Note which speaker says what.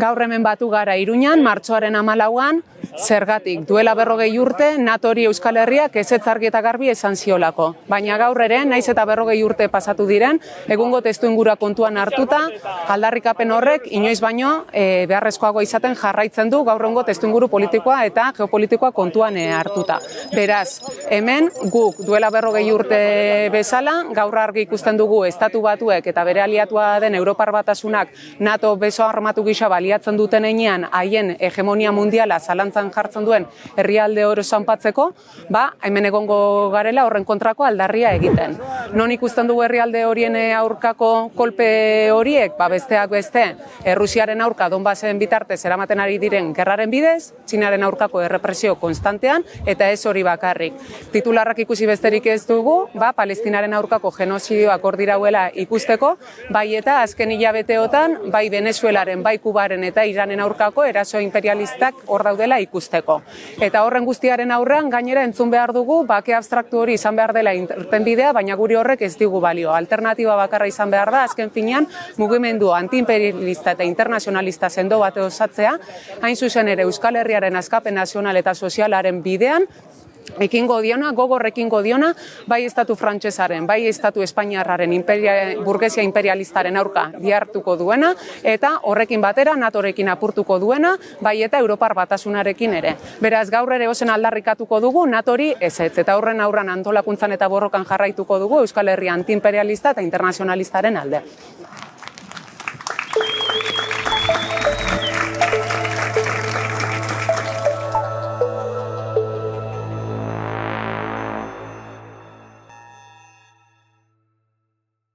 Speaker 1: Gaur hemen batu gara Iruñan, martxoaren 14an, zergatik duela 40 urte NATO-ri Euskal Herriak ezetz argi eta garbi esan ziolako. Baina gaur ere, naiz eta 40 urte pasatu diren, egungo testuingurua kontuan hartuta, aldarrikapen horrek inoiz baino beharrezkoago izaten jarraitzen du gaur egungo testuinguru politikoa eta geopolitikoa kontuan hartuta. Beraz, hemen guk duela 40 urte bezala, gaur argi ikusten dugu Estatu Batuek eta bere aliatua den Europar Batasunak NATO beso armatu gisa baliatzen duten heinean haien hegemonia mundiala zalantzan jartzen duen herrialde oro zanpatzeko, hemen egongo garela horren kontrako aldarria egiten. Non ikusten dugu herrialde horien aurkako kolpe horiek, besteak beste, Errusiaren aurka Donbasen bitartez eramaten ari diren gerraren bidez, Txinaren aurkako errepresio konstantean, eta ez hori bakarrik. Titularrak ikusi besterik ez dugu, Palestinaren aurkako genozidioak hor dirauela ikusteko, bai eta azken hilabeteotan, bai Venezuelaren, bai Kubaren eta Iranen aurkako eraso imperialistak hor daudela ikusteko. Eta horren guztiaren aurrean gainera entzun behar dugu bake abstraktu hori izan behar dela irtenbidea, baina guri horrek ez digu balio. Alternatiba bakarra izan behar da, azken finean mugimendu antiimperialista eta internazionalista sendo bate osatzea, hain zuzen ere Euskal Herriaren askapen nazional eta sozialaren bidean, ekingo diona, gogor ekingo diona, bai estatu frantsesaren, bai estatu espainiarraren burgesia imperialistaren aurka dihartuko duena, eta horrekin batera NATOrekin apurtuko duena, bai eta Europar Batasunarekin ere. Beraz, gaur ere ozen aldarrikatuko dugu NATOri ezetz, eta horren aurran antolakuntzan eta borrokan jarraituko dugu Euskal Herria antiimperialista eta internazionalistaren alde.